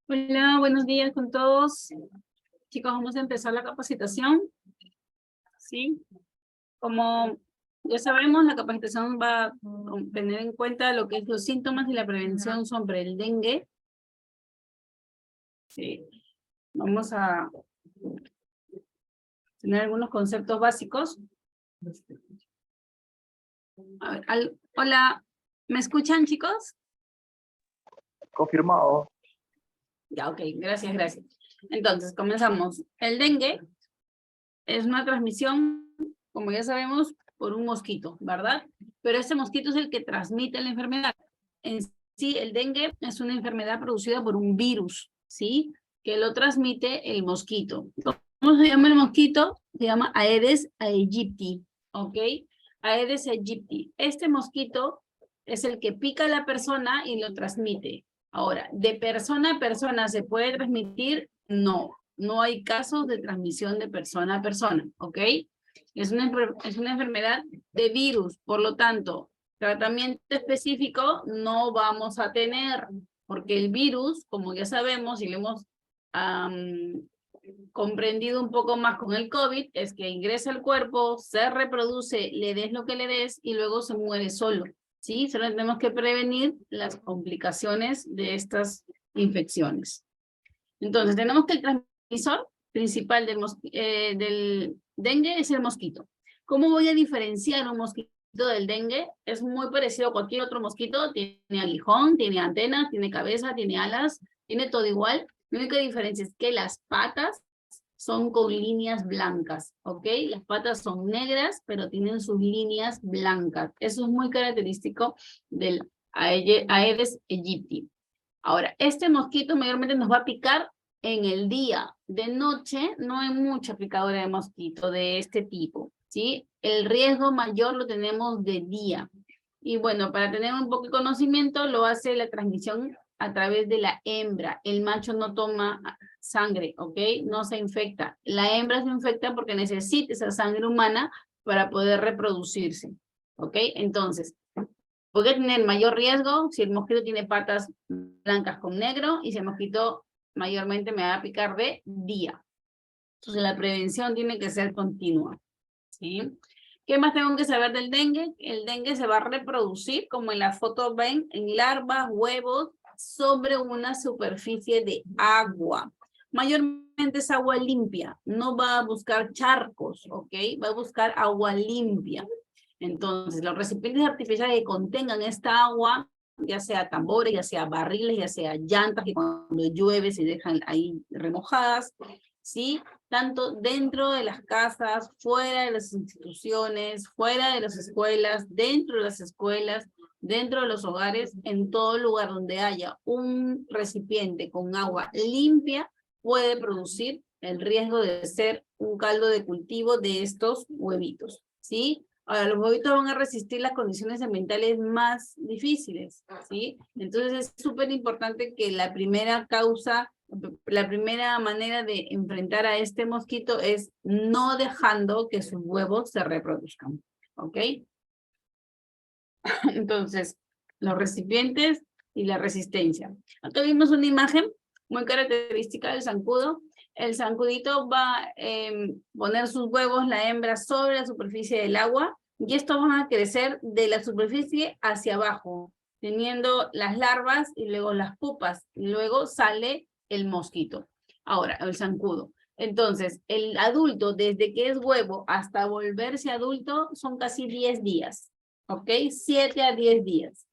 Hola, buenos días con todos. Chicos, vamos a empezar la capacitación. ¿Sí? Como ya sabemos, la capacitación va a tener en cuenta lo que es los síntomas y la prevención sobre el dengue. Sí. Vamos a tener algunos conceptos básicos. A ver, hola, ¿me escuchan, chicos? Confirmado. Ya, ok, gracias. Entonces, comenzamos. El dengue es una transmisión, como ya sabemos, por un mosquito, ¿verdad? Pero este mosquito es el que transmite la enfermedad. En sí, el dengue es una enfermedad producida por un virus, ¿sí? Que lo transmite el mosquito. ¿Cómo se llama el mosquito? Se llama Aedes aegypti, ¿ok? Aedes aegypti. Este mosquito es el que pica a la persona y lo transmite. Ahora, ¿de persona a persona se puede transmitir? No. No hay casos de transmisión de persona a persona, ¿ok? Es una enfermedad de virus, por lo tanto, tratamiento específico no vamos a tener, porque el virus, como ya sabemos y lo hemos comprendido un poco más con el COVID, es que ingresa al cuerpo, se reproduce, le des lo que le des y luego se muere solo, ¿sí? Solo tenemos que prevenir las complicaciones de estas infecciones. Entonces, tenemos que el transmisor principal del dengue es el mosquito. ¿Cómo voy a diferenciar un mosquito del dengue? Es muy parecido a cualquier otro mosquito. Tiene aguijón, tiene antenas, tiene cabeza, tiene alas, tiene todo igual. La única diferencia es que las patas son con líneas blancas, ¿ok? Las patas son negras, pero tienen sus líneas blancas. Eso es muy característico del Aedes aegypti. Ahora, este mosquito mayormente nos va a picar en el día. De noche no hay mucha picadura de mosquito de este tipo, ¿sí? El riesgo mayor lo tenemos de día. Y bueno, para tener un poco de conocimiento, lo hace la transmisión a través de la hembra. El macho no toma sangre, ¿ok? No se infecta. La hembra se infecta porque necesita esa sangre humana para poder reproducirse, ¿ok? Entonces, puede tener mayor riesgo si el mosquito tiene patas blancas con negro y si el mosquito mayormente me va a picar de día. Entonces la prevención tiene que ser continua, ¿sí? ¿Qué más tengo que saber del dengue? El dengue se va a reproducir, como en la foto ven, en larvas, huevos, sobre una superficie de agua. Mayormente es agua limpia, no va a buscar charcos, ¿ok? Va a buscar agua limpia. Entonces, los recipientes artificiales que contengan esta agua, ya sea tambores, ya sea barriles, ya sea llantas, que cuando llueve se dejan ahí remojadas, ¿sí? Tanto dentro de las casas, fuera de las instituciones, fuera de las escuelas, dentro de las escuelas, dentro de los hogares, en todo lugar donde haya un recipiente con agua limpia, puede producir el riesgo de ser un caldo de cultivo de estos huevitos, ¿sí? Ahora, los huevitos van a resistir las condiciones ambientales más difíciles, ¿sí? Entonces es súper importante que la primera causa, la primera manera de enfrentar a este mosquito es no dejando que sus huevos se reproduzcan, ¿ok? Entonces, los recipientes y la resistencia. Acá vimos una imagen muy característica del zancudo. El zancudito va a poner sus huevos, la hembra, sobre la superficie del agua, y estos van a crecer de la superficie hacia abajo, teniendo las larvas y luego las pupas, y luego sale el mosquito. Ahora, el zancudo. Entonces, el adulto, desde que es huevo hasta volverse adulto, son casi 10 días, ¿ok? 7 a 10 días.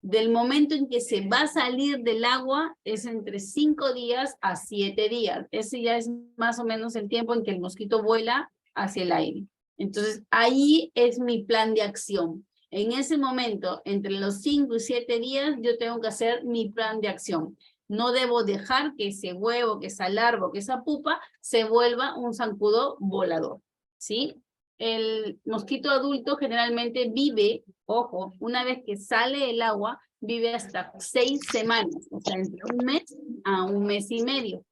Del momento en que se va a salir del agua es entre 5 días a 7 días. Ese ya es más o menos el tiempo en que el mosquito vuela hacia el aire. Entonces, ahí es mi plan de acción. En ese momento, entre los 5 y 7 días, yo tengo que hacer mi plan de acción. No debo dejar que ese huevo, que esa larva, que esa pupa se vuelva un zancudo volador, ¿sí? El mosquito adulto generalmente vive, ojo, una vez que sale el agua, vive hasta 6 semanas, o sea, entre un mes a un mes y medio.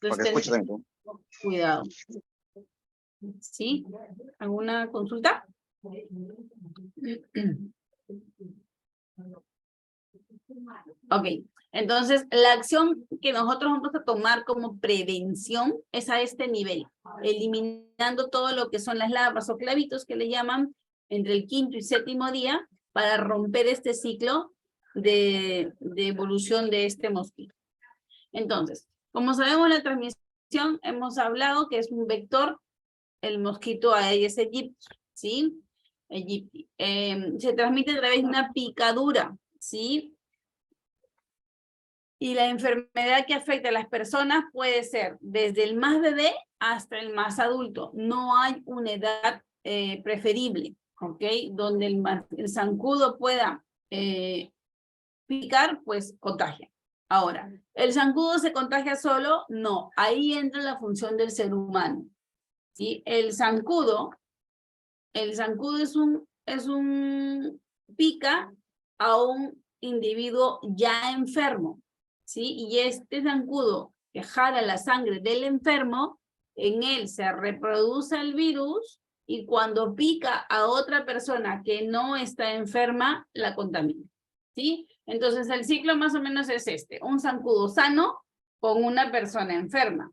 Porque escucho también. Cuidado. ¿Sí? ¿Alguna consulta? Ok, entonces la acción que nosotros vamos a tomar como prevención es a este nivel, eliminando todo lo que son las larvas o clavitos que le llaman entre el 5º y 7º día para romper este ciclo de evolución de este mosquito. Entonces, como sabemos la transmisión, hemos hablado que es un vector, el mosquito Aedes aegypti, ¿sí? Se transmite a través de una picadura, ¿sí? Y la enfermedad que afecta a las personas puede ser desde el más bebé hasta el más adulto. No hay una edad preferible, ¿ok? Donde el zancudo pueda picar, pues contagia. Ahora, ¿el zancudo se contagia solo? No, ahí entra la función del ser humano, ¿sí? El zancudo es un pica a un individuo ya enfermo, ¿sí? Y este zancudo que jala la sangre del enfermo, en él se reproduce el virus y cuando pica a otra persona que no está enferma, la contamina, ¿sí? Entonces el ciclo más o menos es este, un zancudo sano con una persona enferma.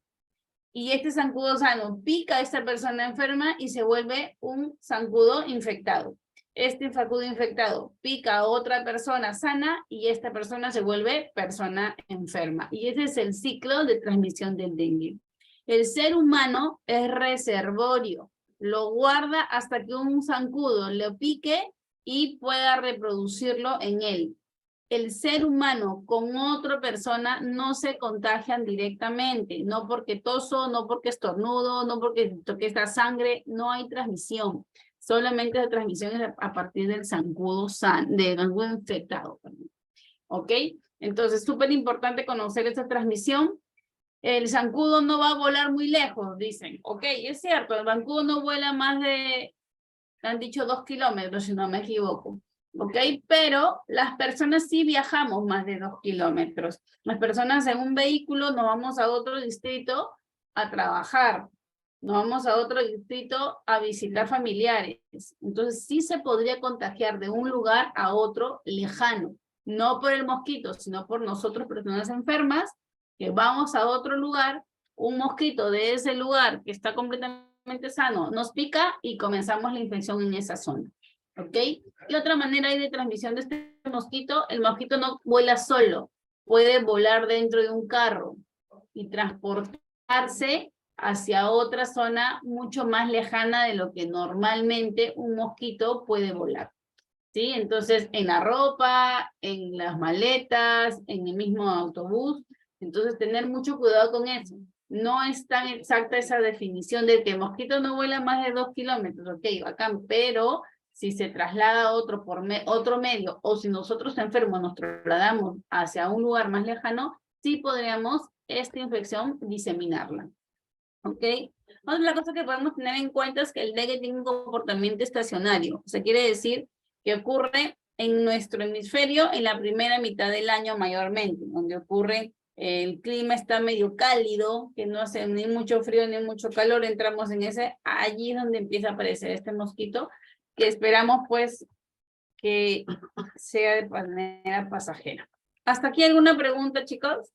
Y este zancudo sano pica a esta persona enferma y se vuelve un zancudo infectado. Este zancudo infectado pica a otra persona sana y esta persona se vuelve persona enferma. Y ese es el ciclo de transmisión del dengue. El ser humano es reservorio. Lo guarda hasta que un zancudo le pique y pueda reproducirlo en él. El ser humano con otra persona no se contagian directamente, no porque toso, no porque estornudo, no porque toque esta sangre, no hay transmisión. Solamente la transmisión es a partir del zancudo infectado. ¿Ok? Entonces, súper importante conocer esta transmisión. El zancudo no va a volar muy lejos, dicen. Ok, es cierto, el zancudo no vuela más de, han dicho 2 kilómetros, si no me equivoco. ¿Ok? Pero las personas sí viajamos más de 2 kilómetros. Las personas en un vehículo nos vamos a otro distrito a trabajar. Nos vamos a otro distrito a visitar familiares. Entonces sí se podría contagiar de un lugar a otro lejano. No por el mosquito, sino por nosotros, personas enfermas, que vamos a otro lugar, un mosquito de ese lugar que está completamente sano nos pica y comenzamos la infección en esa zona. ¿Ok? ¿Qué otra manera hay de transmisión de este mosquito? El mosquito no vuela solo, puede volar dentro de un carro y transportarse hacia otra zona mucho más lejana de lo que normalmente un mosquito puede volar. ¿Sí? Entonces, en la ropa, en las maletas, en el mismo autobús. Entonces, tener mucho cuidado con eso. No es tan exacta esa definición de que el mosquito no vuela más de 2 kilómetros. Ok, bacán, pero si se traslada a otro medio o si nosotros enfermos nos trasladamos hacia un lugar más lejano, sí podríamos esta infección diseminarla. ¿Ok? Otra cosa que podemos tener en cuenta es que el dengue tiene un comportamiento estacionario. O sea, quiere decir que ocurre en nuestro hemisferio en la primera mitad del año mayormente, donde ocurre, el clima está medio cálido, que no hace ni mucho frío ni mucho calor, entramos en ese, allí es donde empieza a aparecer este mosquito, que esperamos pues que sea de manera pasajera. ¿Hasta aquí alguna pregunta, chicos?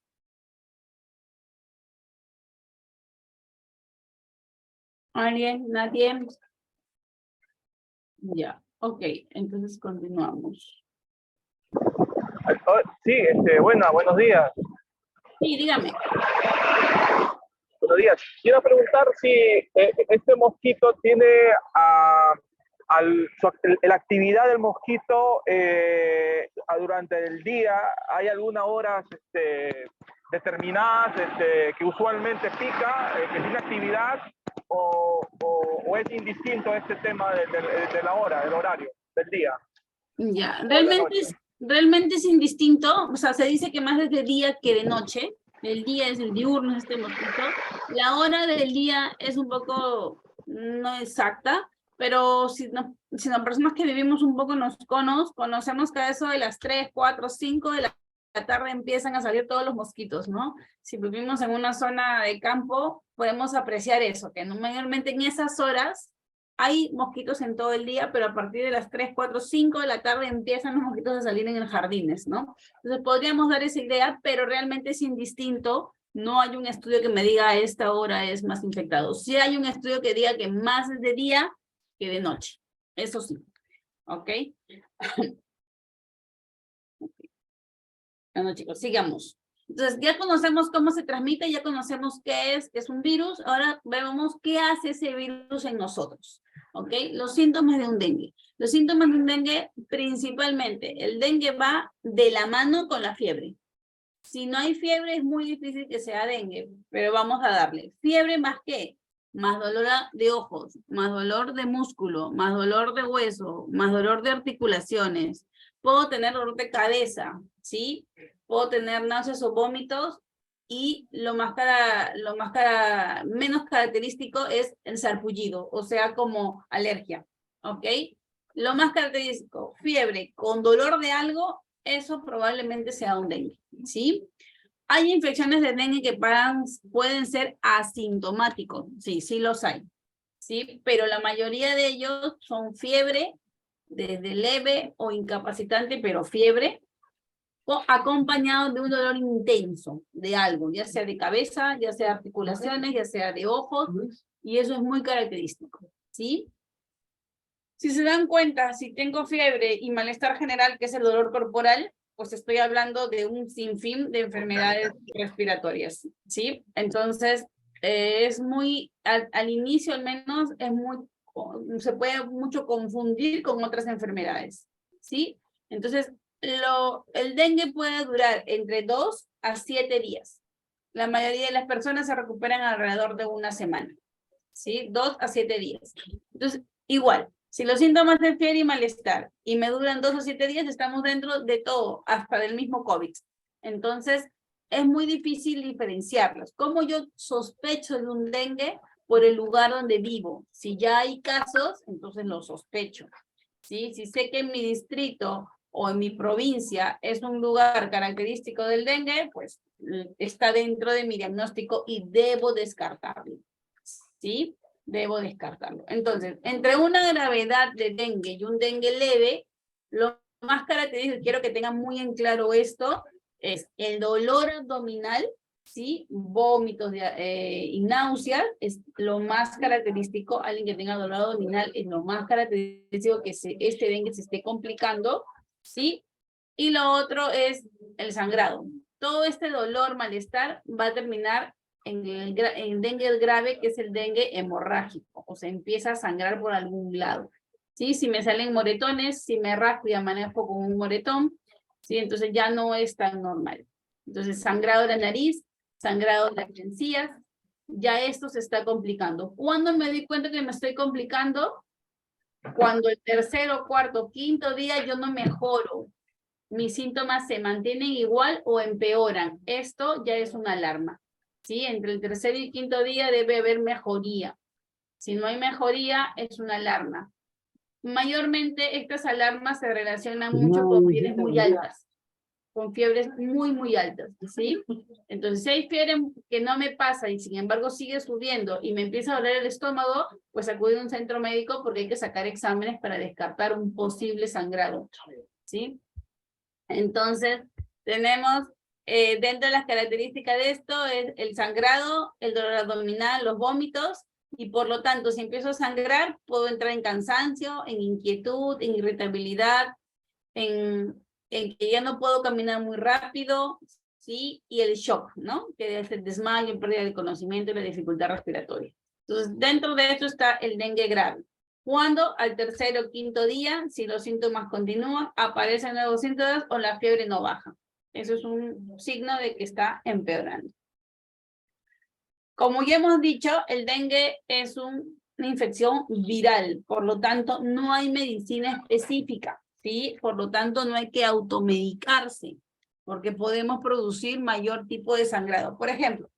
¿Alguien? ¿Nadie? Ya, ok, entonces continuamos. Sí, buenos días. Sí, dígame. Buenos días. Quiero preguntar si este mosquito tiene la actividad del mosquito durante el día. ¿Hay algunas horas determinadas que usualmente pica, que tiene actividad, o es indistinto este tema de la hora, del horario, del día? Ya, realmente es indistinto, o sea, se dice que más es de día que de noche. El día es el diurno, este mosquito. La hora del día es un poco no exacta, pero si las personas que vivimos un poco en los conos, conocemos que a eso de las 3, 4, 5 de la la tarde empiezan a salir todos los mosquitos, ¿no? Si vivimos en una zona de campo, podemos apreciar eso, que mayormente en esas horas hay mosquitos en todo el día, pero a partir de las 3, 4, 5 de la tarde empiezan los mosquitos a salir en los jardines, ¿no? Entonces podríamos dar esa idea, pero realmente es indistinto. No hay un estudio que me diga a esta hora es más infectado. Sí hay un estudio que diga que más es de día que de noche. Eso sí. ¿Ok? Bueno, chicos, sigamos. Entonces, ya conocemos cómo se transmite, ya conocemos qué es un virus. Ahora vemos qué hace ese virus en nosotros. ¿Ok? Los síntomas de un dengue. Los síntomas de un dengue, principalmente, el dengue va de la mano con la fiebre. Si no hay fiebre, es muy difícil que sea dengue, pero vamos a darle. Fiebre más qué? Más dolor de ojos, más dolor de músculo, más dolor de hueso, más dolor de articulaciones. Puedo tener dolor de cabeza, ¿sí? Puedo tener náuseas o vómitos y menos característico es el sarpullido, o sea, como alergia, ¿ok? Lo más característico, fiebre con dolor de algo, eso probablemente sea un dengue, ¿sí? Hay infecciones de dengue que pueden ser asintomáticos, sí, sí los hay, ¿sí? Pero la mayoría de ellos son fiebre, desde leve o incapacitante, pero fiebre, acompañado de un dolor intenso de algo, ya sea de cabeza, ya sea de articulaciones, ya sea de ojos, y eso es muy característico, ¿sí? Si se dan cuenta, si tengo fiebre y malestar general, que es el dolor corporal, pues estoy hablando de un sinfín de enfermedades respiratorias, ¿sí? Entonces, es muy, al inicio al menos, se puede mucho confundir con otras enfermedades, ¿sí? Entonces, el dengue puede durar entre 2 a 7 días. La mayoría de las personas se recuperan alrededor de una semana, ¿sí? 2 a 7 días. Entonces, igual, si los síntomas de fiebre y malestar y me duran 2 o 7 días, estamos dentro de todo, hasta del mismo COVID. Entonces, es muy difícil diferenciarlos. ¿Cómo yo sospecho de un dengue? Por el lugar donde vivo. Si ya hay casos, entonces lo sospecho, ¿sí? Si sé que en mi distrito o en mi provincia es un lugar característico del dengue, pues está dentro de mi diagnóstico y debo descartarlo, ¿sí? Debo descartarlo. Entonces, entre una gravedad de dengue y un dengue leve, lo más característico, quiero que tengan muy en claro esto, es el dolor abdominal, ¿sí? Vómitos y náuseas es lo más característico. Alguien que tenga dolor abdominal es lo más característico que este dengue se esté complicando, ¿sí? Y lo otro es el sangrado. Todo este dolor, malestar, va a terminar en dengue grave, que es el dengue hemorrágico, o sea, empieza a sangrar por algún lado, ¿sí? Si me salen moretones, si me rasco y amanezco con un moretón, ¿sí? Entonces ya no es tan normal. Entonces, sangrado de la nariz, sangrado de las encías, ya esto se está complicando. ¿Cuándo me di cuenta que me estoy complicando? Cuando el tercero, cuarto, quinto día yo no mejoro, mis síntomas se mantienen igual o empeoran. Esto ya es una alarma, ¿sí? Entre el tercer y quinto día debe haber mejoría. Si no hay mejoría, es una alarma. Mayormente estas alarmas se relacionan mucho con fiebres muy altas, con fiebres muy, muy altas, ¿sí? Entonces, si hay fiebre que no me pasa y sin embargo sigue subiendo y me empieza a doler el estómago, pues acude a un centro médico porque hay que sacar exámenes para descartar un posible sangrado, ¿sí? Entonces, tenemos dentro de las características de esto es el sangrado, el dolor abdominal, los vómitos, y por lo tanto, si empiezo a sangrar, puedo entrar en cansancio, en inquietud, en irritabilidad, en que ya no puedo caminar muy rápido, ¿sí? Y el shock, ¿no? Que es el desmayo, pérdida de conocimiento y la dificultad respiratoria. Entonces, dentro de esto está el dengue grave. Cuando al tercer o quinto día, si los síntomas continúan, aparecen nuevos síntomas o la fiebre no baja. Eso es un signo de que está empeorando. Como ya hemos dicho, el dengue es una infección viral, por lo tanto, no hay medicina específica, ¿sí? Por lo tanto, no hay que automedicarse, porque podemos producir mayor tipo de sangrado. Por ejemplo,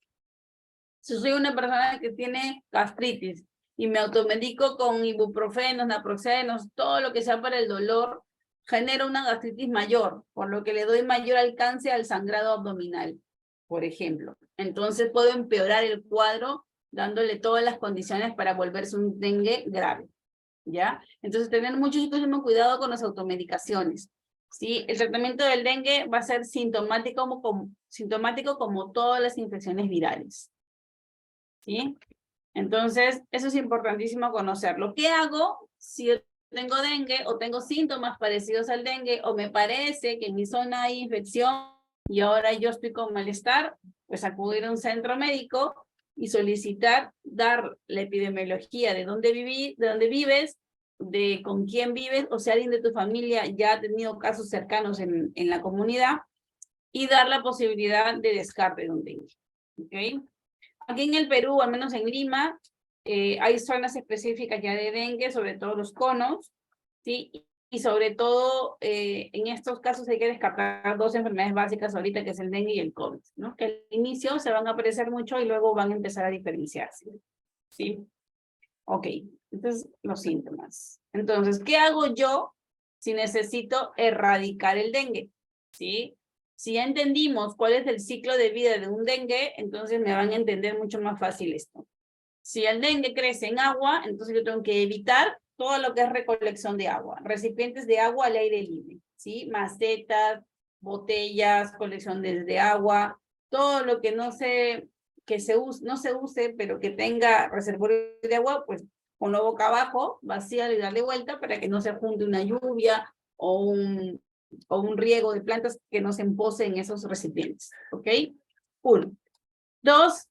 si soy una persona que tiene gastritis y me automedico con ibuprofenos, naproxenos, todo lo que sea para el dolor, genera una gastritis mayor, por lo que le doy mayor alcance al sangrado abdominal, por ejemplo. Entonces puedo empeorar el cuadro dándole todas las condiciones para volverse un dengue grave, ¿ya? Entonces tener muchísimo cuidado con las automedicaciones, ¿sí? El tratamiento del dengue va a ser sintomático como todas las infecciones virales, ¿sí? Entonces, eso es importantísimo conocerlo. ¿Qué hago si yo tengo dengue o tengo síntomas parecidos al dengue o me parece que en mi zona hay infección y ahora yo estoy con malestar? Pues acudir a un centro médico y solicitar dar la epidemiología de dónde vives, de con quién vives, o si alguien de tu familia ya ha tenido casos cercanos en la comunidad, y dar la posibilidad de descarte de un dengue. ¿Ok? Aquí en el Perú, al menos en Lima, hay zonas específicas ya de dengue, sobre todo los conos, ¿sí? Y sobre todo, en estos casos hay que descartar dos enfermedades básicas ahorita, que es el dengue y el COVID, ¿no? Que al inicio se van a parecer mucho y luego van a empezar a diferenciarse, ¿sí? Ok, entonces los síntomas. Entonces, ¿qué hago yo si necesito erradicar el dengue? ¿Sí? Si ya entendimos cuál es el ciclo de vida de un dengue, entonces me van a entender mucho más fácil esto. Si el dengue crece en agua, entonces yo tengo que evitar todo lo que es recolección de agua, recipientes de agua al aire libre, ¿sí? Macetas, botellas, colección de agua, todo lo que no se use, pero que tenga reservorio de agua, pues ponlo boca abajo, vaciar y darle vuelta para que no se junte una lluvia o un riego de plantas que no se empose en esos recipientes, ¿ok? 1. 2,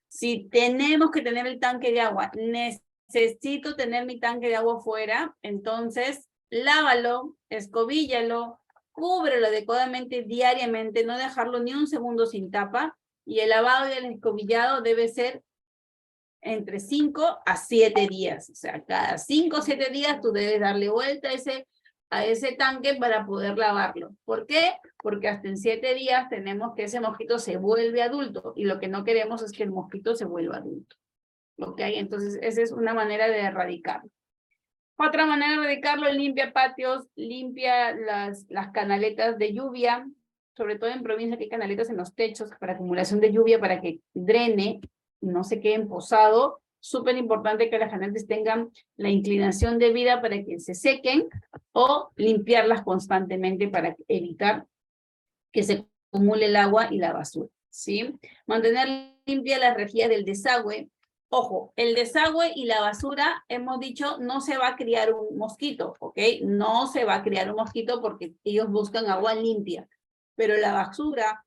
si tenemos que tener el tanque de agua, necesito tener mi tanque de agua fuera, entonces lávalo, escobíllalo, cúbrelo adecuadamente diariamente, no dejarlo ni un segundo sin tapa, y el lavado y el escobillado debe ser entre 5 a 7 días. O sea, cada 5 o 7 días tú debes darle vuelta a ese tanque para poder lavarlo. ¿Por qué? Porque hasta en 7 días tenemos que ese mosquito se vuelve adulto y lo que no queremos es que el mosquito se vuelva adulto. ¿Ok? Entonces, esa es una manera de erradicarlo. Otra manera de erradicarlo: limpia patios, limpia las canaletas de lluvia, sobre todo en provincia que hay canaletas en los techos para acumulación de lluvia para que drene, no se quede emposado. Súper importante que las canaletas tengan la inclinación debida para que se sequen, o limpiarlas constantemente para evitar que se acumule el agua y la basura, ¿sí? Mantener limpia las rejillas del desagüe. Ojo, el desagüe y la basura, hemos dicho, no se va a criar un mosquito, ¿ok? No se va a criar un mosquito porque ellos buscan agua limpia, pero la basura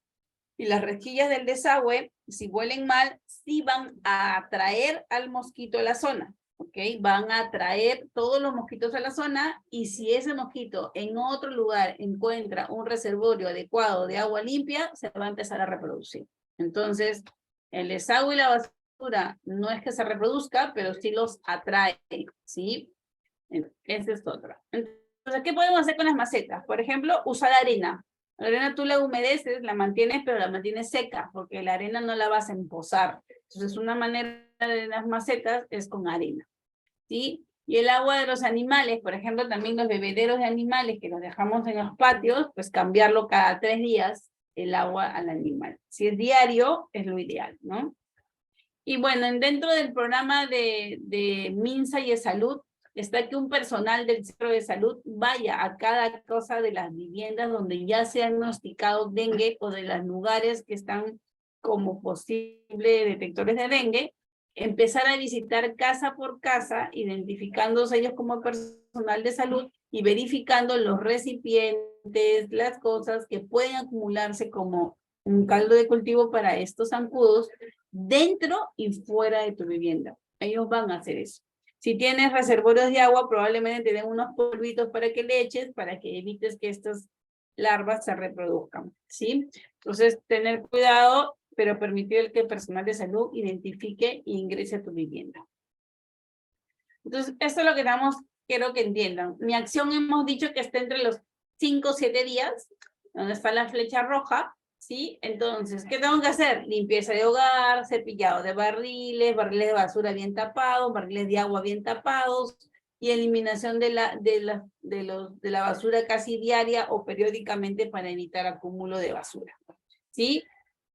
y las rejillas del desagüe, si huelen mal, sí van a atraer al mosquito a la zona, ¿ok? Van a atraer todos los mosquitos a la zona, y si ese mosquito en otro lugar encuentra un reservorio adecuado de agua limpia, se va a empezar a reproducir. Entonces, el desagüe y la basura no es que se reproduzca, pero sí los atrae, ¿sí? Esa es otra. Entonces, ¿qué podemos hacer con las macetas? Por ejemplo, usar arena. La arena tú la humedeces, la mantienes, pero la mantienes seca, porque la arena no la vas a empozar. Entonces, una manera de las macetas es con arena, ¿sí? Y el agua de los animales, por ejemplo, también los bebederos de animales que los dejamos en los patios, pues cambiarlo cada 3 días el agua al animal. Si es diario, es lo ideal, ¿no? Y bueno, dentro del programa de MINSA y de salud, está que un personal del centro de salud vaya a cada cosa de las viviendas donde ya se ha diagnosticado dengue, o de los lugares que están como posible detectores de dengue, empezar a visitar casa por casa, identificándose ellos como personal de salud y verificando los recipientes, las cosas que pueden acumularse como un caldo de cultivo para estos zancudos dentro y fuera de tu vivienda. Ellos van a hacer eso. Si tienes reservorios de agua, probablemente te den unos polvitos para que le eches, para que evites que estas larvas se reproduzcan, ¿sí? Entonces, tener cuidado, pero permitir que el personal de salud identifique e ingrese a tu vivienda. Entonces, esto es lo que quiero que entiendan. Mi acción, hemos dicho que está entre los 5 o 7 días, donde está la flecha roja, ¿sí? Entonces, ¿qué tengo que hacer? Limpieza de hogar, cepillado de barriles de basura bien tapados, barriles de agua bien tapados, y eliminación de la basura casi diaria o periódicamente para evitar acúmulo de basura. ¿Sí?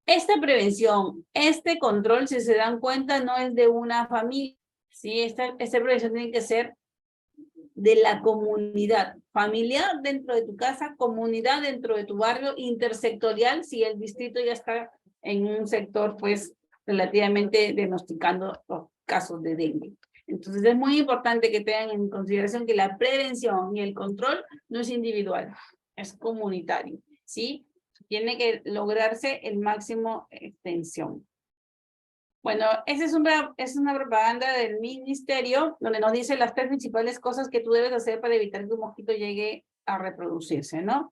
Esta prevención, este control, si se dan cuenta, no es de una familia, ¿sí? Esta prevención tiene que ser de la comunidad, familiar dentro de tu casa, comunidad dentro de tu barrio, intersectorial, si el distrito ya está en un sector, pues, relativamente diagnosticando los casos de dengue. Entonces, es muy importante que tengan en consideración que la prevención y el control no es individual, es comunitario, ¿sí? Tiene que lograrse el máximo extensión. Bueno, esa es una propaganda del ministerio donde nos dice las 3 principales cosas que tú debes hacer para evitar que un mosquito llegue a reproducirse, ¿no?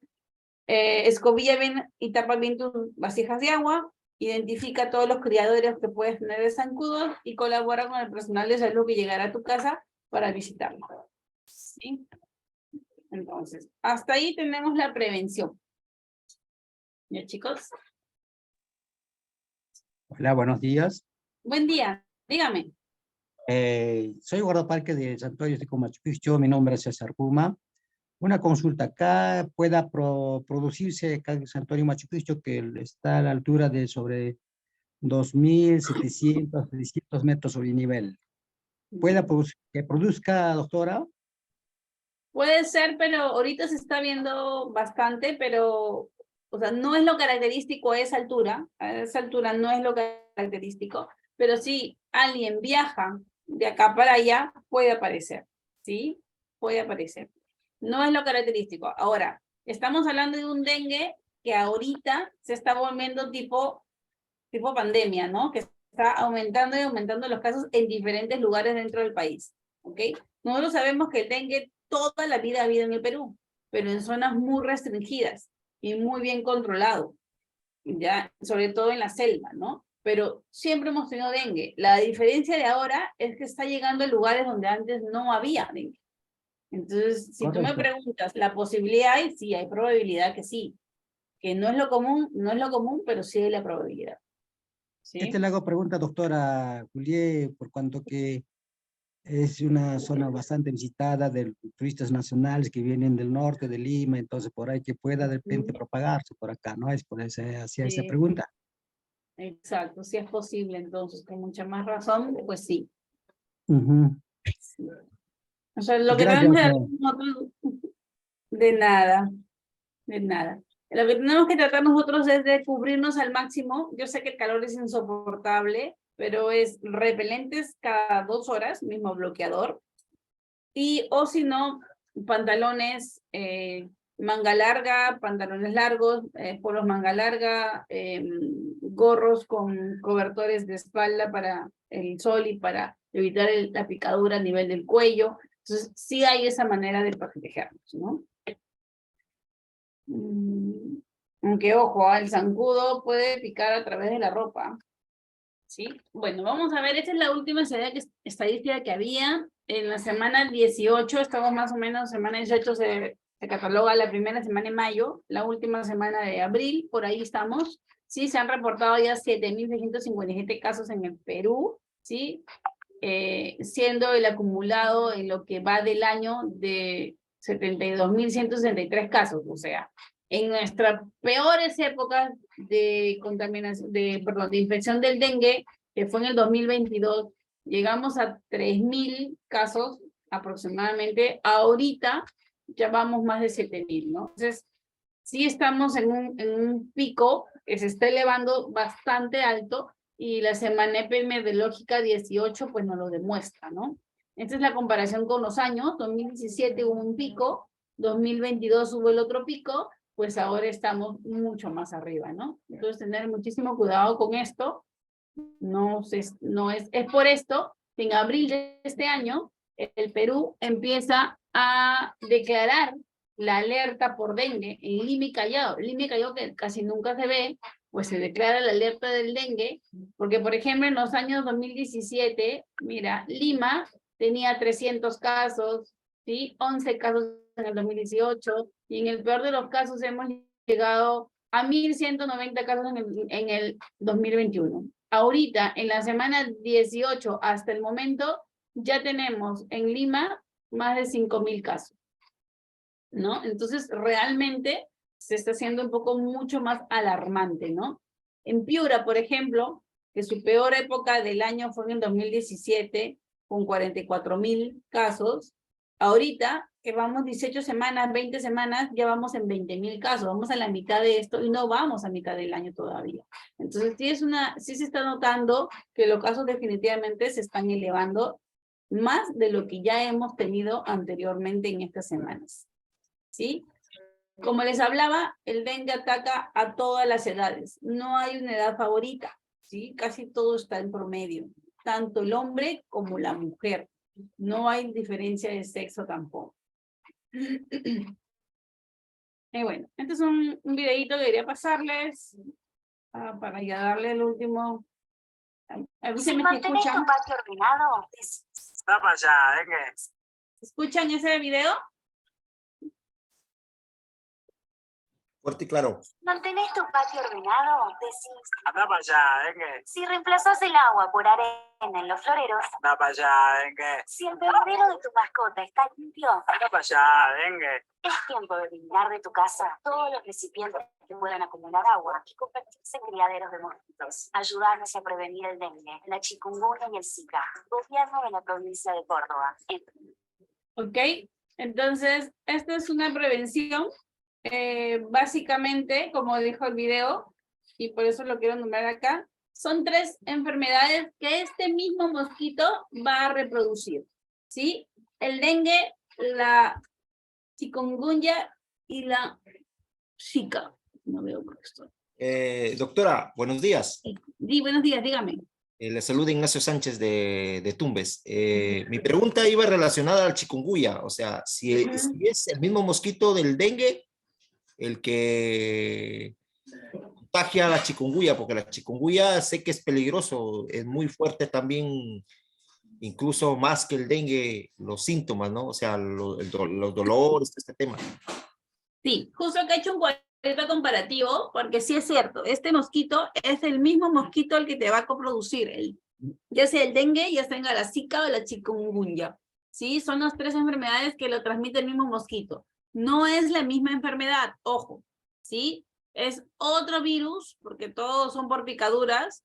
Escobilla bien y tapa bien tus vasijas de agua, identifica todos los criadores que puedes tener de zancudos y colabora con el personal de salud que llegará a tu casa para visitarlo. ¿Sí? Entonces, hasta ahí tenemos la prevención. ¿Ya, chicos? Hola, buenos días. Buen día, dígame. Soy guardaparque de Santuario de Machu Picchu, mi nombre es César Puma. Una consulta, acá pueda producirse acá en Santuario Machu Picchu, que está a la altura de sobre 2.700, 600 metros sobre el nivel. ¿Pueda que produzca, doctora? Puede ser, pero ahorita se está viendo bastante, pero, o sea, no es lo característico a esa altura no es lo característico, pero si alguien viaja de acá para allá, puede aparecer, ¿sí? Puede aparecer. No es lo característico. Ahora, estamos hablando de un dengue que ahorita se está volviendo tipo pandemia, ¿no? Que está aumentando y aumentando los casos en diferentes lugares dentro del país, ¿ok? Nosotros sabemos que el dengue toda la vida ha habido en el Perú, pero en zonas muy restringidas y muy bien controlado, ya, sobre todo en la selva, ¿no? Pero siempre hemos tenido dengue. La diferencia de ahora es que está llegando a lugares donde antes no había dengue. Entonces, si tú me preguntas, ¿la posibilidad hay? Sí, hay probabilidad que sí. Que no es lo común, pero sí hay la probabilidad. ¿Sí? Le hago pregunta, doctora Julié, por cuanto que es una zona bastante visitada de turistas nacionales que vienen del norte de Lima, entonces por ahí que pueda de repente propagarse por acá, ¿no? Es por eso hacía esa pregunta. Exacto, si es posible, entonces, con mucha más razón, pues sí. Sí. O sea, lo que tenemos que hacer nosotros, de nada. Lo que tenemos que tratar nosotros es de cubrirnos al máximo. Yo sé que el calor es insoportable, pero es repelentes cada 2 horas, mismo bloqueador. Y, o si no, pantalones, manga larga, pantalones largos, polos manga larga, gorros con cobertores de espalda para el sol y para evitar la picadura a nivel del cuello. Entonces, sí hay esa manera de protegernos, ¿no? Aunque, ojo, el zancudo puede picar a través de la ropa. ¿Sí? Bueno, vamos a ver, esta es la última estadística que había. En la semana 18, estamos más o menos, semana 18 se cataloga la primera semana de mayo, la última semana de abril, por ahí estamos. Sí, se han reportado ya 7.657 casos en el Perú, ¿sí? Siendo el acumulado en lo que va del año de 72.163 casos, o sea, en nuestras peores épocas de contaminación, de infección del dengue, que fue en el 2022, llegamos a 3.000 casos aproximadamente. Ahorita ya vamos más de 7.000, ¿no? Entonces, sí estamos en un pico que se está elevando bastante alto y la semana epidemiológica 18 pues nos lo demuestra, ¿no? Esta es la comparación con los años. 2017 hubo un pico, 2022 hubo el otro pico, pues ahora estamos mucho más arriba, ¿no? Entonces, tener muchísimo cuidado con esto. Es por esto que en abril de este año, el Perú empieza a declarar la alerta por dengue en Lima y Callao. Lima y Callao, que casi nunca se ve, pues se declara la alerta del dengue, porque, por ejemplo, en los años 2017, mira, Lima tenía 300 casos, ¿sí? 11 casos en el 2018, y en el peor de los casos hemos llegado a 1.190 casos en el 2021. Ahorita, en la semana 18 hasta el momento, ya tenemos en Lima más de 5.000 casos, ¿no? Entonces, realmente se está haciendo un poco mucho más alarmante, ¿no? En Piura, por ejemplo, que su peor época del año fue en el 2017, con 44.000 casos, ahorita, que vamos 18 semanas, 20 semanas, ya vamos en 20.000 casos, vamos a la mitad de esto y no vamos a mitad del año todavía. Entonces, sí se está notando que los casos definitivamente se están elevando más de lo que ya hemos tenido anteriormente en estas semanas, ¿sí? Como les hablaba, el dengue ataca a todas las edades. No hay una edad favorita, ¿sí? Casi todo está en promedio, tanto el hombre como la mujer. No hay diferencia de sexo tampoco. Y bueno, este es un videito que quería pasarles para ya darle el último. A ver si me escuchan. Patio ordenado. ¿Escuchan ese video? Fuerte y claro. ¿Mantenés tu patio ordenado? Decís. Anda para allá, dengue. Si reemplazás el agua por arena en los floreros. Anda para allá, dengue. Si el bebedero de tu mascota está limpio. Anda para allá, dengue. Es tiempo de eliminar de tu casa todos los recipientes que puedan acumular agua y convertirse en criaderos de mosquitos. Ayudarnos a prevenir el dengue, la chikungunya y el Zika. Gobierno de la provincia de Córdoba. Ok, entonces, esta es una prevención. Básicamente, como dijo el video, y por eso lo quiero nombrar acá, son 3 enfermedades que este mismo mosquito va a reproducir, ¿sí? El dengue, la chikungunya y la Zika. No veo por esto. Doctora, buenos días. Buenos días, dígame. Le saluda Ignacio Sánchez de Tumbes. Mi pregunta iba relacionada al chikungunya, o sea, si es el mismo mosquito del dengue el que contagia la chikungunya, porque la chikungunya sé que es peligroso, es muy fuerte también, incluso más que el dengue, los síntomas, ¿no? O sea, los dolores, este tema. Sí, justo que he hecho un cuadrito comparativo, porque sí es cierto, este mosquito es el mismo mosquito el que te va a coproducir, ya sea el dengue, ya sea la Zika o la chikungunya. Sí, son las 3 enfermedades que lo transmite el mismo mosquito. No es la misma enfermedad, ojo, ¿sí? Es otro virus, porque todos son por picaduras,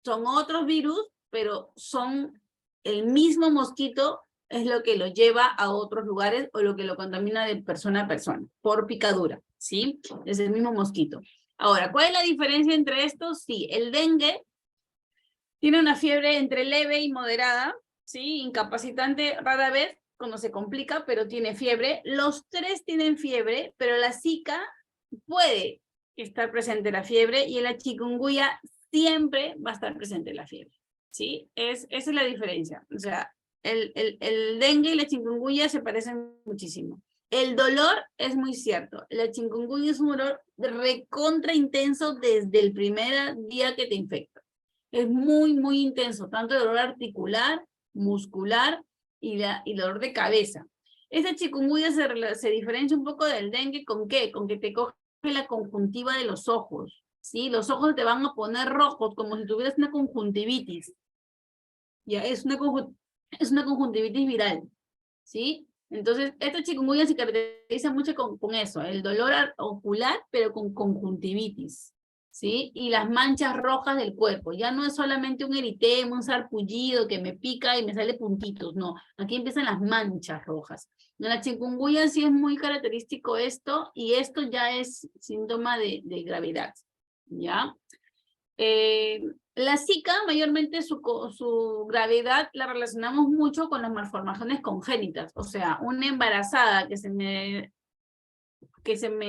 son otros virus, pero son el mismo mosquito, es lo que lo lleva a otros lugares o lo que lo contamina de persona a persona, por picadura, ¿sí? Es el mismo mosquito. Ahora, ¿cuál es la diferencia entre estos? Sí, el dengue tiene una fiebre entre leve y moderada, ¿sí? Incapacitante rara vez, cuando se complica, pero tiene fiebre. Los 3 tienen fiebre, pero la Zika puede estar presente la fiebre y en la chikungunya siempre va a estar presente la fiebre, ¿sí? Esa es la diferencia. O sea, el dengue y la chikungunya se parecen muchísimo. El dolor es muy cierto. La chikungunya es un dolor recontra intenso desde el primer día que te infecta. Es muy, muy intenso, tanto el dolor articular, muscular y dolor de cabeza. Esta chikungunya se diferencia un poco del dengue, ¿con qué? Con que te coge la conjuntiva de los ojos, ¿sí? Los ojos te van a poner rojos, como si tuvieras una conjuntivitis. Ya, es una conjuntivitis viral, ¿sí? Entonces, esta chikungunya se caracteriza mucho con eso, el dolor ocular, pero con conjuntivitis, ¿sí? Y las manchas rojas del cuerpo. Ya no es solamente un eritema, un sarpullido que me pica y me sale puntitos, no. Aquí empiezan las manchas rojas. En la chikungunya sí es muy característico esto, y esto ya es síntoma de gravedad, ¿ya? La Zika, mayormente su gravedad la relacionamos mucho con las malformaciones congénitas, o sea, una embarazada que se me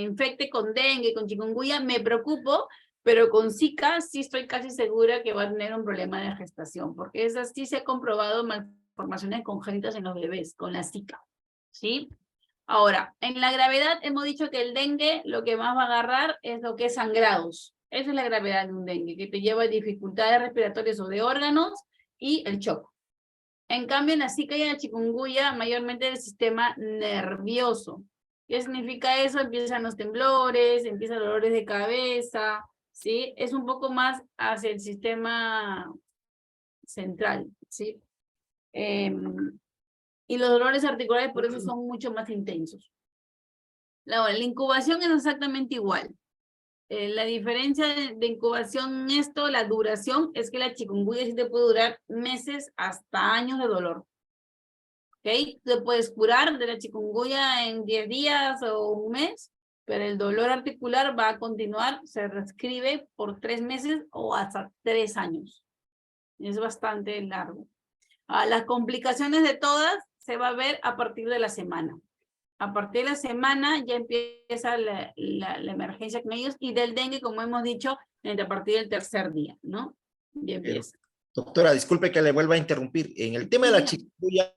infecte con dengue, con chikungunya, me preocupo, pero con Zika sí estoy casi segura que va a tener un problema de gestación, porque esa sí se ha comprobado malformaciones congénitas en los bebés con la Zika, ¿sí? Ahora, en la gravedad hemos dicho que el dengue lo que más va a agarrar es lo que es sangrados. Esa es la gravedad de un dengue, que te lleva a dificultades respiratorias o de órganos y el shock. En cambio, en la Zika y en la chikungunya, mayormente el sistema nervioso. ¿Qué significa eso? Empiezan los temblores, empiezan dolores de cabeza, ¿sí? Es un poco más hacia el sistema central, ¿sí? Y los dolores articulares por eso son mucho más intensos. La incubación es exactamente igual. La diferencia de incubación en esto, la duración, es que la chikungunya sí te puede durar meses hasta años de dolor. ¿Ok? Te puedes curar de la chikungunya en 10 días o un mes, pero el dolor articular va a continuar, se reescribe por 3 meses o hasta 3 años. Es bastante largo. Las complicaciones de todas se va a ver a partir de la semana. A partir de la semana ya empieza la emergencia con ellos, y del dengue, como hemos dicho, a partir del 3er día, ¿no? Ya empieza. Doctora, disculpe que le vuelva a interrumpir. En el tema de la chikungunya,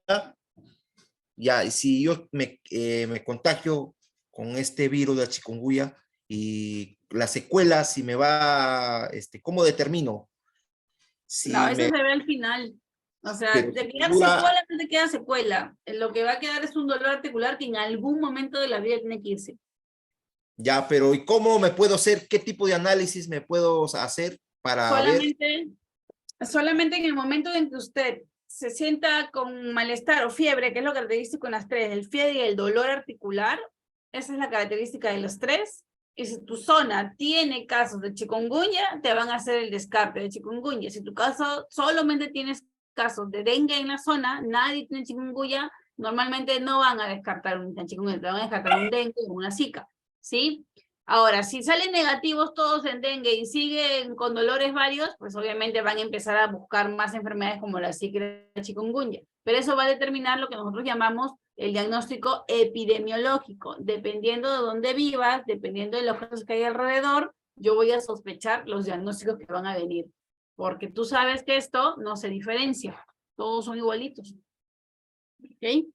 ya, si yo me contagio con este virus de la chikungunya y las secuelas, si me va, ¿cómo determino? Si no, eso se ve al final. O sea, Pero de quedar dura... secuela, no te queda secuela. Lo que va a quedar es un dolor articular que en algún momento de la vida tiene que irse. Ya, pero ¿y cómo me puedo hacer? ¿Qué tipo de análisis me puedo hacer para solamente en el momento en que usted se sienta con malestar o fiebre, que es lo característico en las 3, el fiebre y el dolor articular, esa es la característica de los 3. Y si tu zona tiene casos de chikungunya, te van a hacer el descarte de chikungunya. Si tu caso solamente tienes casos de dengue en la zona, nadie tiene chikungunya, normalmente no van a descartar un chikungunya, te van a descartar un dengue o una zika, ¿sí? Ahora, si salen negativos todos en dengue y siguen con dolores varios, pues obviamente van a empezar a buscar más enfermedades como la zika y la chikungunya. Pero eso va a determinar lo que nosotros llamamos el diagnóstico epidemiológico. Dependiendo de dónde vivas, dependiendo de los casos que hay alrededor, yo voy a sospechar los diagnósticos que van a venir. Porque tú sabes que esto no se diferencia. Todos son igualitos. ¿Ok?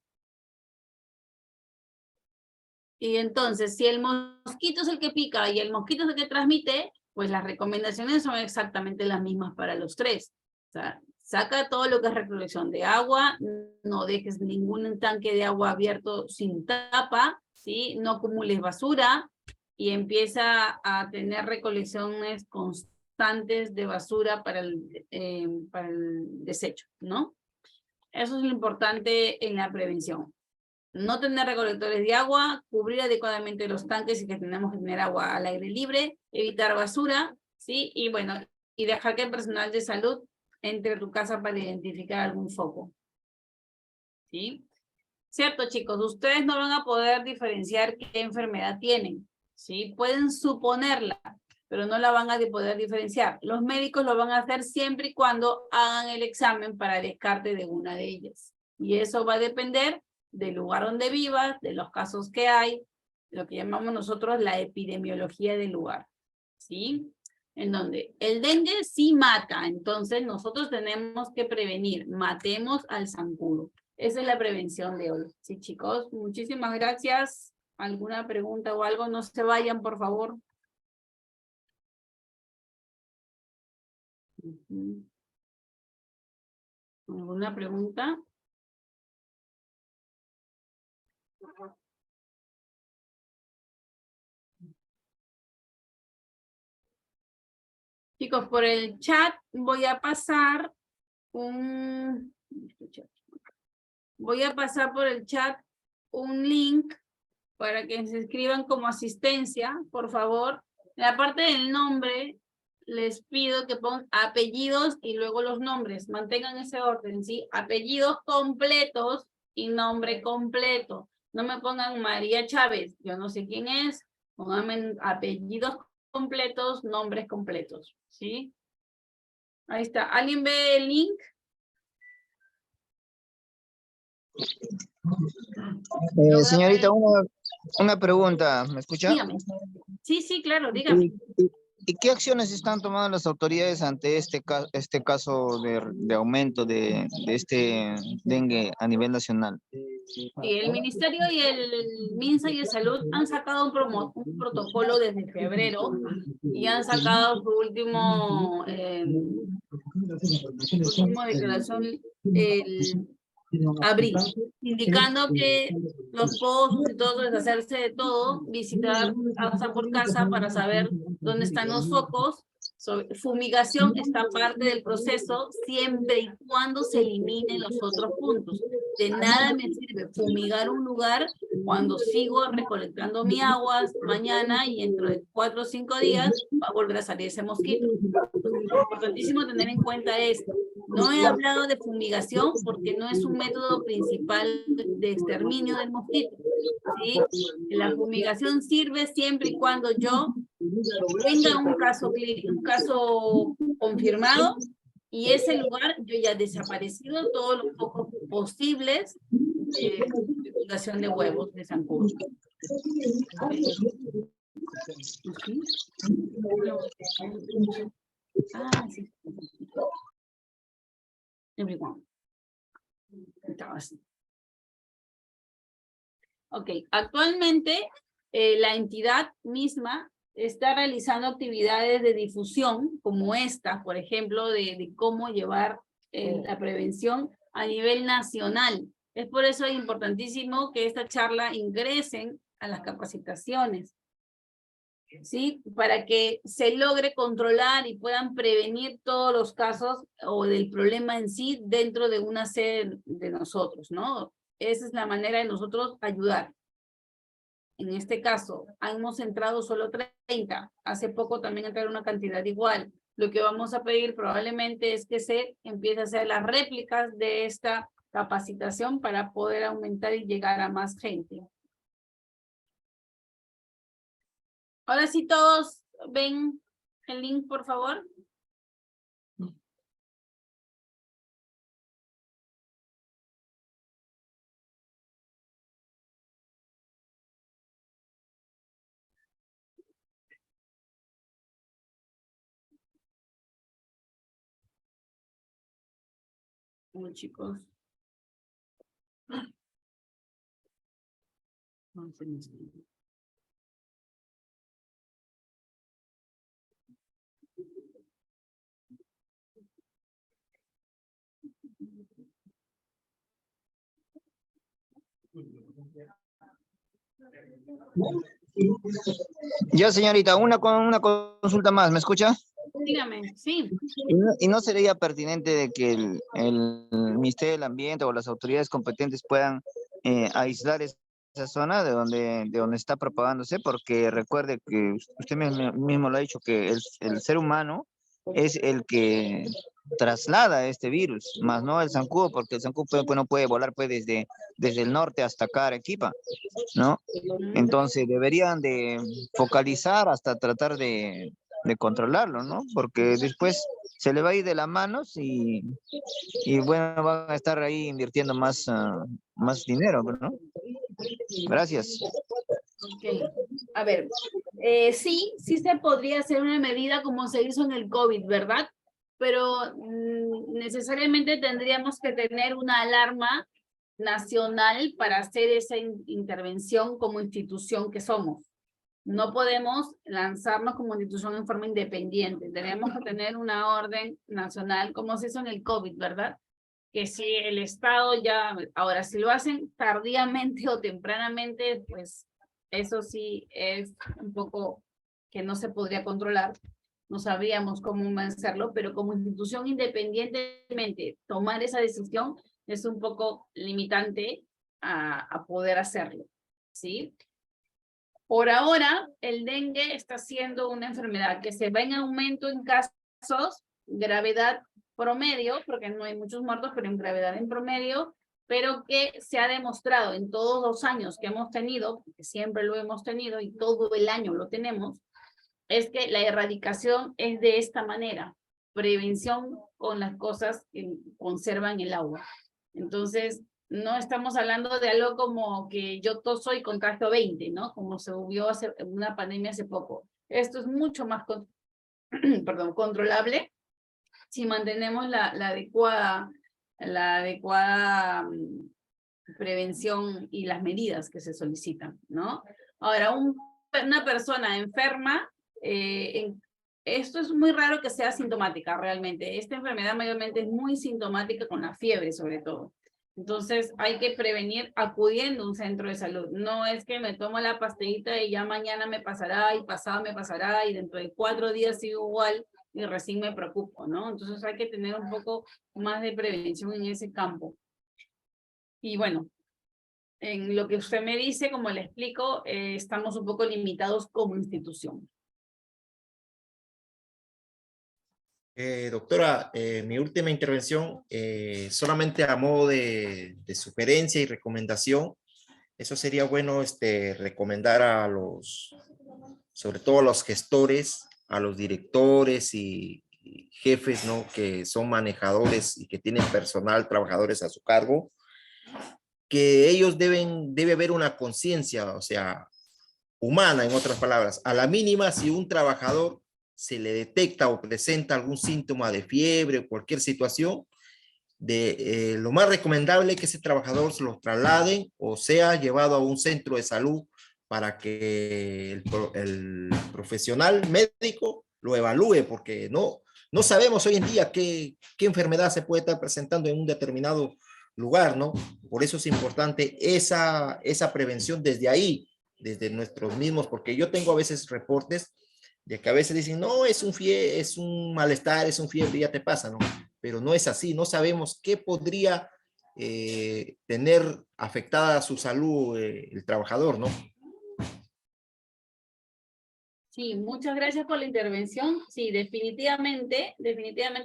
Y entonces, si el mosquito es el que pica y el mosquito es el que transmite, pues las recomendaciones son exactamente las mismas para los 3. O sea, saca todo lo que es recolección de agua, no dejes ningún tanque de agua abierto sin tapa, ¿sí? No acumules basura y empieza a tener recolecciones constantes de basura para el desecho, ¿no? Eso es lo importante en la prevención. No tener recolectores de agua, cubrir adecuadamente los tanques y que tenemos que tener agua al aire libre, evitar basura, ¿sí? Y bueno, y dejar que el personal de salud entre a tu casa para identificar algún foco. ¿Sí? Cierto, chicos, ustedes no van a poder diferenciar qué enfermedad tienen, ¿sí? Pueden suponerla, pero no la van a poder diferenciar. Los médicos lo van a hacer siempre y cuando hagan el examen para descarte de una de ellas. Y eso va a depender del lugar donde vivas, de los casos que hay, lo que llamamos nosotros la epidemiología del lugar, ¿sí? En donde el dengue sí mata, entonces nosotros tenemos que prevenir, matemos al zancudo. Esa es la prevención de hoy. Sí, chicos, muchísimas gracias. ¿Alguna pregunta o algo? No se vayan, por favor. ¿Alguna pregunta? Chicos, por el chat voy a pasar por el chat un link para que se inscriban como asistencia, por favor. En la parte del nombre, les pido que pongan apellidos y luego los nombres. Mantengan ese orden, ¿sí? Apellidos completos y nombre completo. No me pongan María Chávez, yo no sé quién es. Pónganme apellidos completos, nombres completos, ¿sí? Ahí está. ¿Alguien ve el link? Señorita, una pregunta, ¿me escucha? Dígame. Sí, sí, claro, dígame. ¿Y qué acciones están tomando las autoridades ante este caso de aumento de este dengue a nivel nacional? Sí, el Ministerio y el MINSA y de Salud han sacado un protocolo desde febrero y han sacado su última declaración el abril, indicando que los pozos y todo, deshacerse de todo, visitar casa por casa para saber dónde están los focos Fumigación está parte del proceso siempre y cuando se eliminen los otros puntos. De nada me sirve fumigar un lugar cuando sigo recolectando mi agua mañana y dentro de 4 o 5 días va a volver a salir ese mosquito. Entonces, es importantísimo tener en cuenta esto. No he hablado de fumigación porque no es un método principal de exterminio del mosquito, ¿sí? La fumigación sirve siempre y cuando yo tenga un caso confirmado y ese lugar yo ya he desaparecido todos los focos posibles de fecundación de huevos de zancudo. Ah, sí. Everyone. Estaba así. Ok, actualmente la entidad misma está realizando actividades de difusión como esta, por ejemplo, de cómo llevar la prevención a nivel nacional. Es por eso importantísimo que esta charla ingresen a las capacitaciones, ¿sí? Para que se logre controlar y puedan prevenir todos los casos o del problema en sí dentro de una sede de nosotros, ¿no? Esa es la manera de nosotros ayudar. En este caso, hemos entrado solo 30. Hace poco también entraron una cantidad igual. Lo que vamos a pedir probablemente es que se empiece a hacer las réplicas de esta capacitación para poder aumentar y llegar a más gente. Ahora sí todos ven el link, por favor. Bueno, chicos. No se me escribe. Ya, señorita, una consulta más, ¿me escucha? Dígame, sí. ¿Y no sería pertinente de que el Ministerio del Ambiente o las autoridades competentes puedan aislar esa zona de donde está propagándose? Porque recuerde que usted mismo lo ha dicho, que el ser humano es el que traslada este virus, más no el zancudo, porque el zancudo no puede volar pues, desde el norte hasta acá, Arequipa, ¿no? Entonces deberían de focalizar hasta tratar de controlarlo, ¿no? Porque después se le va a ir de las manos y bueno, van a estar ahí invirtiendo más dinero, ¿no? Gracias. Ok, a ver, sí se podría hacer una medida como se hizo en el COVID, ¿verdad? Pero necesariamente tendríamos que tener una alarma nacional para hacer esa intervención como institución que somos. No podemos lanzarnos como institución en forma independiente. Tenemos que tener una orden nacional, como se hizo en el COVID, ¿verdad? Que si el Estado ya, ahora si lo hacen tardíamente o tempranamente, pues eso sí es un poco que no se podría controlar. No sabríamos cómo hacerlo, pero como institución independientemente tomar esa decisión es un poco limitante a poder hacerlo, ¿sí? Por ahora, el dengue está siendo una enfermedad que se va en aumento en casos, gravedad promedio, porque no hay muchos muertos, pero en gravedad en promedio, pero que se ha demostrado en todos los años que hemos tenido, porque siempre lo hemos tenido y todo el año lo tenemos, es que la erradicación es de esta manera, prevención con las cosas que conservan el agua. Entonces, no estamos hablando de algo como que yo toso y contagio 20, ¿no? Como se vio hace una pandemia hace poco. Esto es mucho más controlable si mantenemos la adecuada prevención y las medidas que se solicitan, ¿no? Ahora, una persona enferma, esto es muy raro que sea sintomática realmente. Esta enfermedad mayormente es muy sintomática con la fiebre sobre todo. Entonces hay que prevenir acudiendo a un centro de salud. No es que me tomo la pastillita y ya mañana me pasará y pasado me pasará y dentro de 4 días sigo igual. y recién me preocupo, ¿no? Entonces hay que tener un poco más de prevención en ese campo. Y bueno, en lo que usted me dice, como le explico, estamos un poco limitados como institución. Doctora, mi última intervención, solamente a modo de sugerencia y recomendación, eso sería bueno recomendar a sobre todo a los gestores, a los directores y jefes, ¿no? Que son manejadores y que tienen personal, trabajadores a su cargo, que ellos debe haber una conciencia, o sea, humana, en otras palabras. A la mínima, si un trabajador se le detecta o presenta algún síntoma de fiebre o cualquier situación, lo más recomendable es que ese trabajador se lo trasladen o sea llevado a un centro de salud para que el profesional médico lo evalúe, porque no sabemos hoy en día qué enfermedad se puede estar presentando en un determinado lugar, ¿no? Por eso es importante esa prevención desde ahí, desde nuestros mismos, porque yo tengo a veces reportes de que a veces dicen, no, es un malestar, es un fiebre, ya te pasa, ¿no? Pero no es así, no sabemos qué podría tener afectada su salud el trabajador, ¿no? Sí, muchas gracias por la intervención. Sí, definitivamente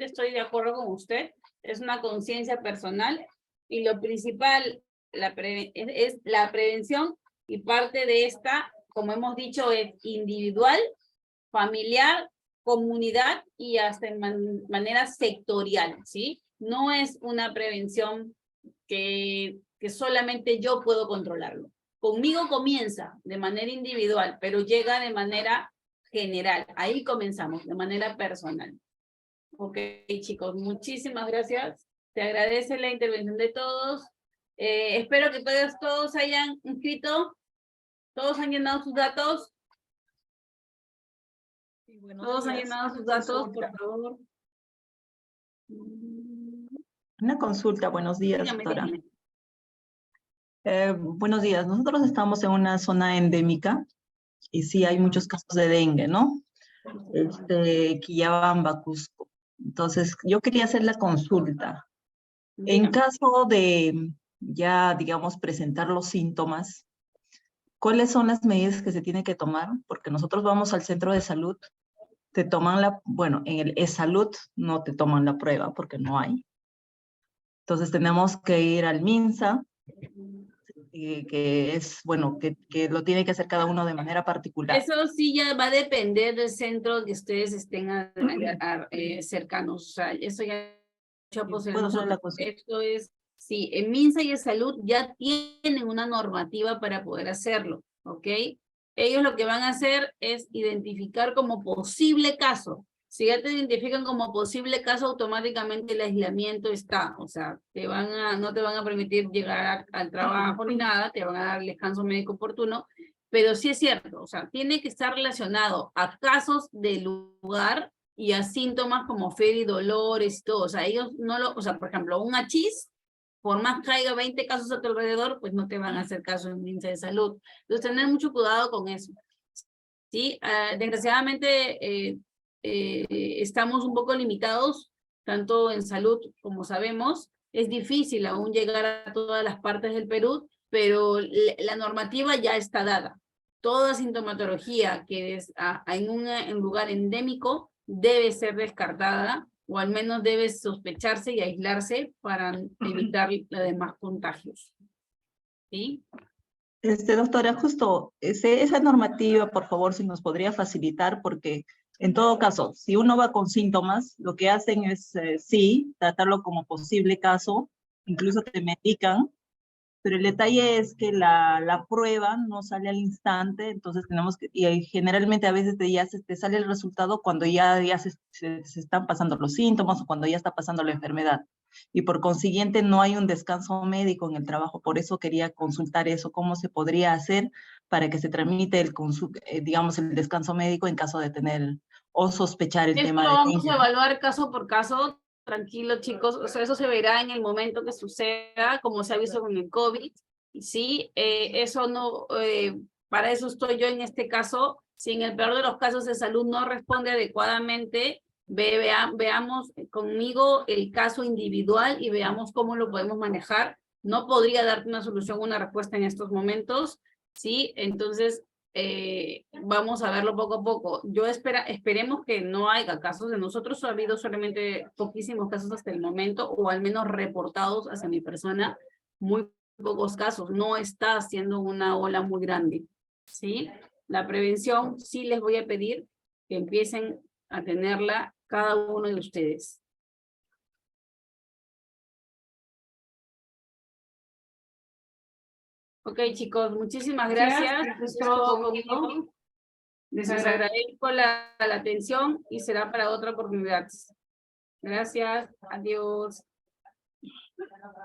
estoy de acuerdo con usted. Es una conciencia personal y lo principal es la prevención, y parte de esta, como hemos dicho, es individual, familiar, comunidad y hasta en manera sectorial, ¿sí? No es una prevención que solamente yo puedo controlarlo. Conmigo comienza de manera individual, pero llega de manera general. Ahí comenzamos, de manera personal. Ok, chicos, muchísimas gracias. Te agradece la intervención de todos. Espero que todos hayan inscrito, todos han llenado sus datos. Sí, Todos han llenado sus datos, por favor. Una consulta, buenos días, Dígame, doctora. dígame. Buenos días, nosotros estamos en una zona endémica y sí hay muchos casos de dengue, ¿no? Quillabamba, Cusco. Entonces, yo quería hacer la consulta. En Dígame. caso de ya, digamos, presentar los síntomas, ¿cuáles son las medidas que se tienen que tomar? Porque nosotros vamos al centro de salud, te toman bueno, en el e-salud no te toman la prueba porque no hay. Entonces tenemos que ir al MINSA, que es, bueno, que lo tiene que hacer cada uno de manera particular. Eso sí ya va a depender del centro que ustedes estén cercanos. O sea, eso ya ¿Puedo hacer la consulta? esto es, sí, en MINSA y en Salud ya tienen una normativa para poder hacerlo, ¿ok? Ellos lo que van a hacer es identificar como posible caso. Si ya te identifican como posible caso, automáticamente el aislamiento está. O sea, no te van a permitir llegar al trabajo ni nada, te van a dar el descanso médico oportuno, pero sí es cierto, o sea, tiene que estar relacionado a casos del lugar y a síntomas como fiebre y dolores y todo. O sea, ellos o sea, por ejemplo, un hachís, por más que haya 20 casos a tu alrededor, pues no te van a hacer caso en el índice de salud. Entonces, tener mucho cuidado con eso. Sí, desgraciadamente estamos un poco limitados, tanto en salud como sabemos. Es difícil aún llegar a todas las partes del Perú, pero la normativa ya está dada. Toda sintomatología que es en un lugar endémico debe ser descartada, o al menos debe sospecharse y aislarse para evitar los demás contagios. ¿Sí? Doctora, justo esa normativa, por favor, si nos podría facilitar, porque en todo caso, si uno va con síntomas, lo que hacen es, sí, tratarlo como posible caso, incluso te medican, pero el detalle es que la prueba no sale al instante, entonces tenemos que, y generalmente a veces te sale el resultado cuando ya se están pasando los síntomas o cuando ya está pasando la enfermedad. Y por consiguiente no hay un descanso médico en el trabajo. Por eso quería consultar eso, cómo se podría hacer para que se tramite digamos, el descanso médico en caso de tener o sospechar el Esto tema lo de vamos dengue. a evaluar caso por caso. Tranquilo, chicos, o sea, eso se verá en el momento que suceda, como se ha visto con el COVID. Sí, eso no, para eso estoy yo en este caso. Si en el peor de los casos de salud no responde adecuadamente, Veamos conmigo el caso individual y veamos cómo lo podemos manejar. No podría darte una solución, una respuesta en estos momentos, ¿sí? Entonces, vamos a verlo poco a poco. Esperemos que no haya casos. De nosotros ha habido solamente poquísimos casos hasta el momento, o al menos reportados hacia mi persona, muy pocos casos. No está haciendo una ola muy grande, ¿sí? La prevención, sí les voy a pedir que empiecen a tenerla cada uno de ustedes. Ok, chicos, muchísimas gracias. Es todo conmigo. Les agradezco la atención y será para otra oportunidad. Gracias. Adiós.